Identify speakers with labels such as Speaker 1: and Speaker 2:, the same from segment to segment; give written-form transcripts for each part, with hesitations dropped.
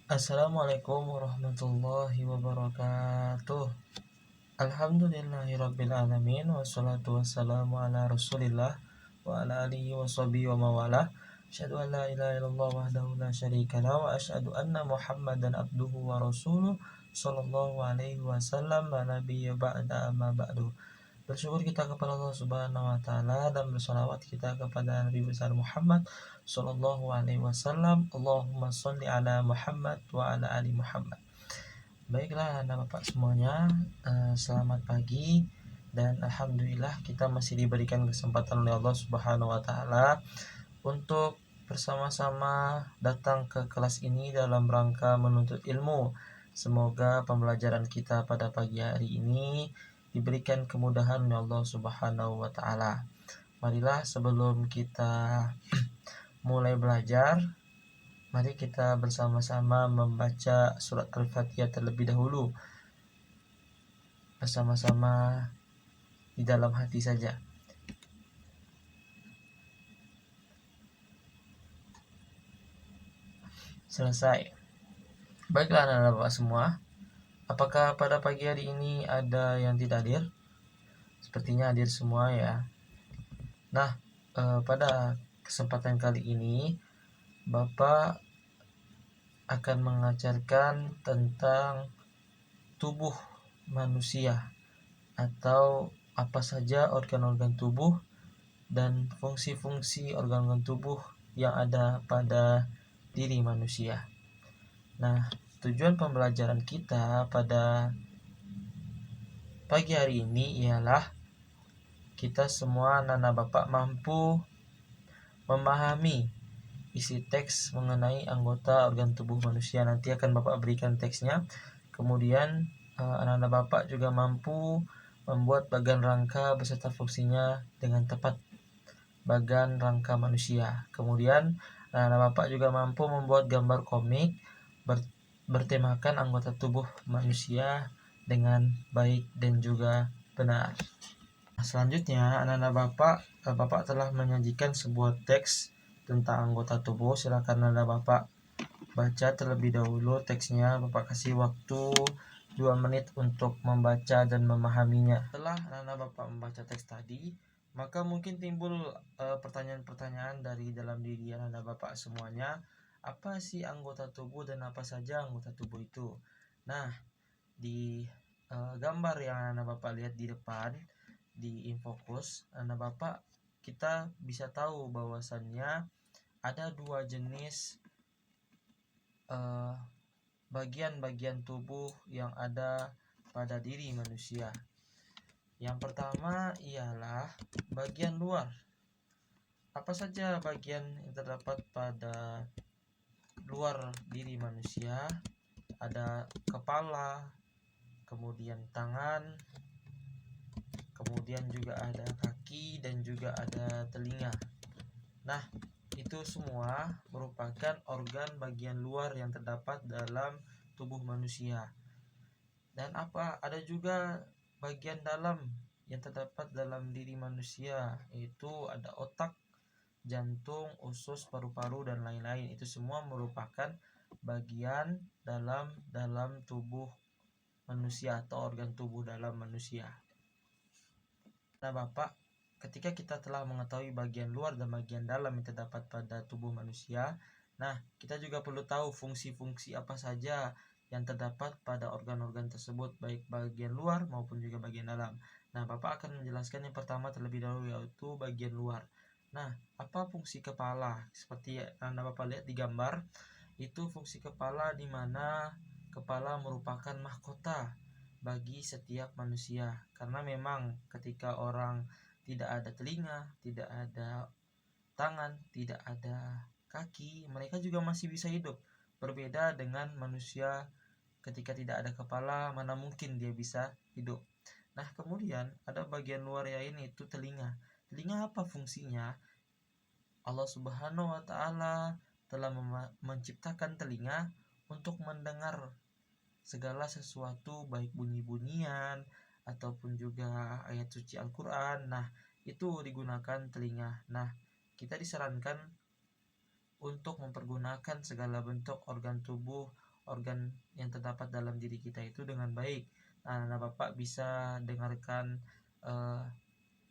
Speaker 1: Assalamualaikum warahmatullahi wabarakatuh. Alhamdulillahirabbil alamin wassalatu wassalamu ala Rasulillah wa ala alihi washabihi wa mawalah. Asyhadu an la ilaha illallah wahdahu la syarikalah wa asyhadu anna Muhammadan abduhu wa rasuluh sallallahu alaihi wasallam la nabiyya ba'da amma ba'du. Bersyukur kita kepada Allah Subhanahu wa taala dan bersalawat kita kepada Nabi besar Muhammad sallallahu alaihi wasallam. Allahumma sholli ala Muhammad wa ala ali Muhammad. Baiklah Anda Bapak semuanya, selamat pagi dan alhamdulillah kita masih diberikan kesempatan oleh Allah Subhanahu wa taala untuk bersama-sama datang ke kelas ini dalam rangka menuntut ilmu. Semoga pembelajaran kita pada pagi hari ini diberikan kemudahan oleh Allah Subhanahu wa taala. Marilah sebelum kita mulai belajar, mari kita bersama-sama membaca surat Al-Fatihah terlebih dahulu. Bersama-sama di dalam hati saja. Selesai. Baiklah anak-anak Bapak semua, apakah pada pagi hari ini ada yang tidak hadir? Sepertinya hadir semua ya. Nah, pada kesempatan kali ini Bapak akan mengajarkan tentang tubuh manusia atau apa saja organ-organ tubuh dan fungsi-fungsi organ-organ tubuh yang ada pada diri manusia. Nah, tujuan pembelajaran kita pada pagi hari ini ialah kita semua anak-anak Bapak mampu memahami isi teks mengenai anggota organ tubuh manusia. Nanti akan Bapak berikan teksnya. Kemudian anak-anak Bapak juga mampu membuat bagan rangka beserta fungsinya dengan tepat, bagan rangka manusia. Kemudian anak-anak Bapak juga mampu membuat gambar komik bertemakan anggota tubuh manusia dengan baik dan juga benar. Selanjutnya anak-anak Bapak telah menyajikan sebuah teks tentang anggota tubuh. Silakan anak Bapak baca terlebih dahulu teksnya. Bapak kasih waktu 2 menit untuk membaca dan memahaminya. Setelah anak Bapak membaca teks tadi, maka mungkin timbul pertanyaan-pertanyaan dari dalam diri anak Bapak semuanya. Apa sih anggota tubuh dan apa saja anggota tubuh itu? Nah, di gambar yang anak Bapak lihat di depan di infokus, anak Bapak kita bisa tahu bahwasannya ada 2 jenis bagian-bagian tubuh yang ada pada diri manusia. Yang pertama ialah bagian luar. Apa saja bagian yang terdapat pada luar diri manusia? Ada kepala, kemudian tangan, kemudian juga ada kaki dan juga ada telinga. Nah, itu semua merupakan organ bagian luar yang terdapat dalam tubuh manusia. Dan ada juga bagian dalam yang terdapat dalam diri manusia, yaitu ada otak, jantung, usus, paru-paru dan lain-lain. Itu semua merupakan bagian dalam tubuh manusia atau organ tubuh dalam manusia. Nah, Bapak, ketika kita telah mengetahui bagian luar dan bagian dalam yang terdapat pada tubuh manusia, nah, kita juga perlu tahu fungsi-fungsi apa saja yang terdapat pada organ-organ tersebut, baik bagian luar maupun juga bagian dalam. Nah, Bapak akan menjelaskan yang pertama terlebih dahulu, yaitu bagian luar. Nah, apa fungsi kepala? Seperti Anda Bapak lihat di gambar, itu fungsi kepala di mana kepala merupakan mahkota bagi setiap manusia. Karena memang ketika orang tidak ada telinga, tidak ada tangan, tidak ada kaki, mereka juga masih bisa hidup. Berbeda dengan manusia ketika tidak ada kepala, mana mungkin dia bisa hidup. Nah, kemudian ada bagian luar yang ini, itu telinga. Telinga apa fungsinya? Allah Subhanahu wa taala telah menciptakan telinga untuk mendengar segala sesuatu, baik bunyi-bunyian ataupun juga ayat suci Al-Quran. Nah, itu digunakan telinga. Nah, kita disarankan untuk mempergunakan segala bentuk organ tubuh organ yang terdapat dalam diri kita itu dengan baik. Nah, Bapak bisa dengarkan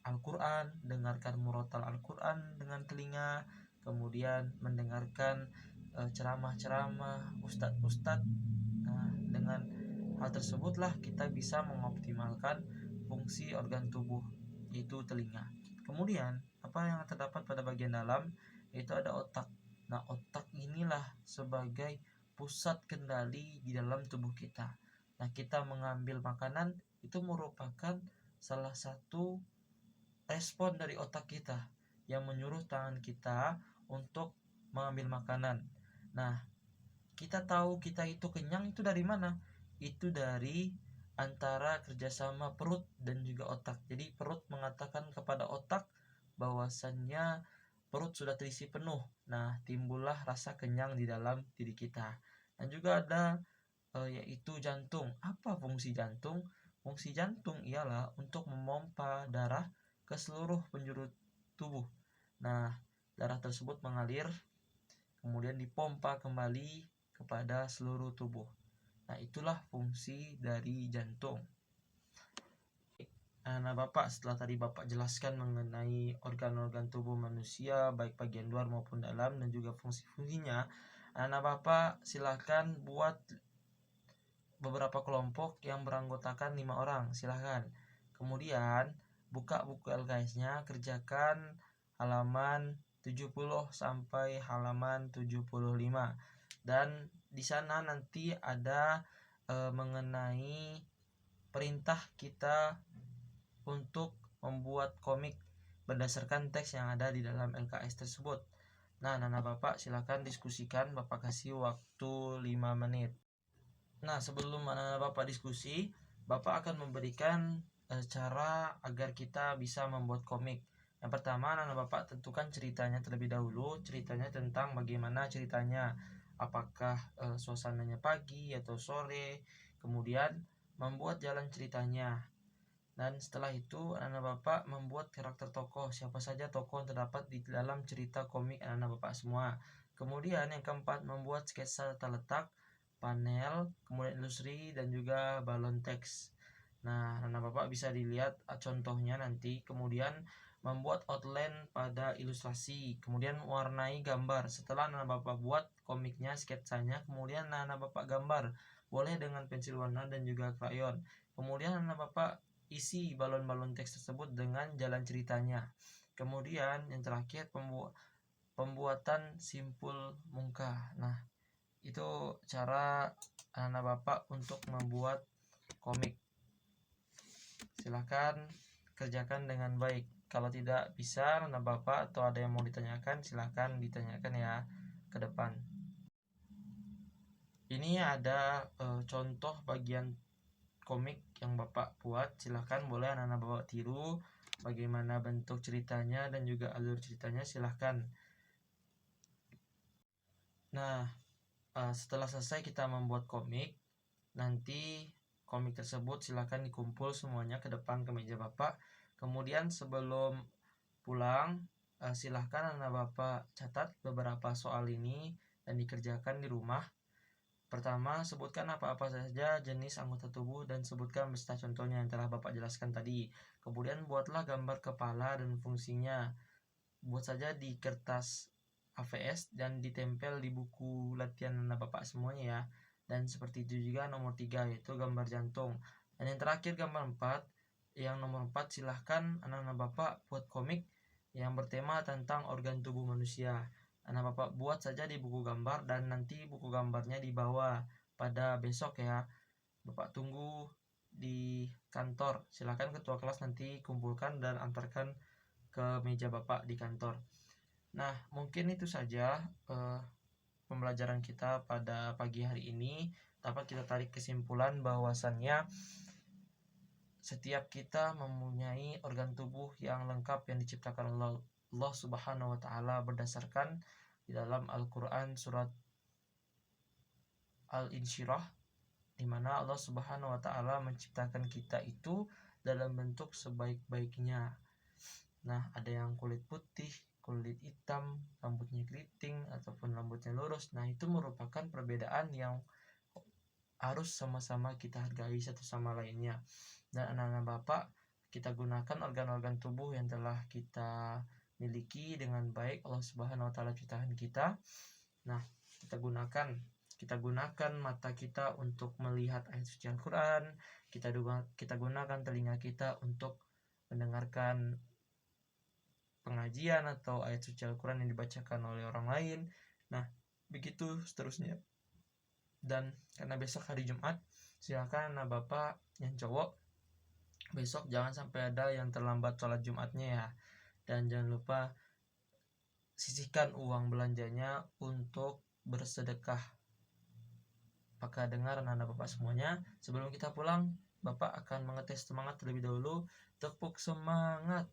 Speaker 1: Al-Quran, dengarkan murotal Al-Quran dengan telinga, kemudian mendengarkan ceramah-ceramah ustadz-ustadz. Nah, dengan hal tersebutlah kita bisa mengoptimalkan fungsi organ tubuh, yaitu telinga. Kemudian, apa yang terdapat pada bagian dalam, yaitu ada otak. Nah, otak inilah sebagai pusat kendali di dalam tubuh kita. Nah, kita mengambil makanan itu merupakan salah satu respon dari otak kita yang menyuruh tangan kita untuk mengambil makanan. Nah, kita tahu kita itu kenyang itu dari mana? Itu dari antara kerjasama perut dan juga otak. Jadi perut mengatakan kepada otak bahwasannya perut sudah terisi penuh. Nah, timbullah rasa kenyang di dalam diri kita. Dan juga ada yaitu jantung. Apa fungsi jantung? Fungsi jantung ialah untuk memompa darah ke seluruh penjuru tubuh. Nah, darah tersebut mengalir kemudian dipompa kembali kepada seluruh tubuh. Nah, itulah fungsi dari jantung. Nah, Bapak, setelah tadi Bapak jelaskan mengenai organ-organ tubuh manusia, baik bagian luar maupun dalam, dan juga fungsi-fungsinya, nah, Bapak silahkan buat beberapa kelompok yang beranggotakan 5 orang, silahkan. Kemudian, buka buku LKS-nya, kerjakan halaman 70 sampai halaman 75. Dan di sana nanti ada mengenai perintah kita untuk membuat komik berdasarkan teks yang ada di dalam LKS tersebut. Nah, Bapak silakan diskusikan, Bapak kasih waktu 5 menit. Nah, sebelum Bapak diskusi, Bapak akan memberikan cara agar kita bisa membuat komik. Yang pertama, Bapak tentukan ceritanya terlebih dahulu. Ceritanya tentang bagaimana ceritanya, apakah suasananya pagi atau sore. Kemudian membuat jalan ceritanya. Dan setelah itu anak Bapak membuat karakter tokoh, siapa saja tokoh yang terdapat di dalam cerita komik anak Bapak semua. Kemudian yang keempat, membuat sketsa tata letak, panel, kemudian ilustrasi dan juga balon teks. Nah, anak Bapak bisa dilihat contohnya nanti. Kemudian membuat outline pada ilustrasi, kemudian warnai gambar. Setelah anak Bapak buat komiknya, sketsanya, kemudian anak Bapak gambar, boleh dengan pensil warna dan juga krayon. Kemudian anak Bapak isi balon-balon teks tersebut dengan jalan ceritanya. Kemudian yang terakhir, pembuatan simpul muka. Nah, itu cara anak Bapak untuk membuat komik. Silahkan kerjakan dengan baik. Kalau tidak bisa anak Bapak atau ada yang mau ditanyakan, silahkan ditanyakan ya ke depan. Ini ada contoh bagian komik yang Bapak buat. Silahkan boleh anak-anak Bapak tiru bagaimana bentuk ceritanya dan juga alur ceritanya, silahkan. Nah, setelah selesai kita membuat komik, nanti komik tersebut silahkan dikumpul semuanya ke depan ke meja Bapak. Kemudian sebelum pulang, silahkan anak Bapak catat beberapa soal ini dan dikerjakan di rumah. Pertama, sebutkan apa-apa saja jenis anggota tubuh dan sebutkan beserta contohnya yang telah Bapak jelaskan tadi. Kemudian buatlah gambar kepala dan fungsinya. Buat saja di kertas AVS dan ditempel di buku latihan anak Bapak semuanya ya. Dan seperti itu juga nomor 3, yaitu gambar jantung. Dan yang terakhir gambar 4. Yang nomor 4, silahkan anak-anak Bapak buat komik yang bertema tentang organ tubuh manusia. Anak Bapak buat saja di buku gambar dan nanti buku gambarnya dibawa pada besok ya. Bapak tunggu di kantor. Silakan ketua kelas nanti kumpulkan dan antarkan ke meja Bapak di kantor. Nah, mungkin itu saja pembelajaran kita pada pagi hari ini. Dapat kita tarik kesimpulan bahwasannya setiap kita mempunyai organ tubuh yang lengkap yang diciptakan Allah Subhanahu wa taala berdasarkan di dalam Al-Qur'an surat Al-Insyirah, di mana Allah Subhanahu wa taala menciptakan kita itu dalam bentuk sebaik-baiknya. Nah, ada yang kulit putih, kulit hitam, rambutnya keriting ataupun rambutnya lurus. Nah, itu merupakan perbedaan yang harus sama-sama kita hargai satu sama lainnya. Dan anak-anak Bapak, kita gunakan organ-organ tubuh yang telah kita miliki dengan baik. Allah Subhanahu wa taala ciptaan kita. Nah, kita gunakan mata kita untuk melihat ayat suci Al-Quran. Kita gunakan telinga kita untuk mendengarkan pengajian atau ayat suci Al-Quran yang dibacakan oleh orang lain. Nah, begitu seterusnya. Dan karena besok hari Jumat, silakan anak Bapak yang cowok besok jangan sampai ada yang terlambat sholat Jumatnya ya. Dan jangan lupa sisihkan uang belanjanya untuk bersedekah. Apakah dengar anak-anak Bapak semuanya? Sebelum kita pulang, Bapak akan mengetes semangat terlebih dahulu. Tepuk semangat.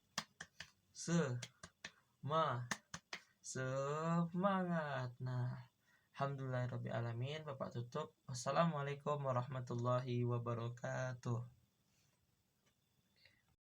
Speaker 1: Semangat. Nah, alhamdulillahirabbil alamin. Bapak tutup. Wassalamualaikum warahmatullahi wabarakatuh.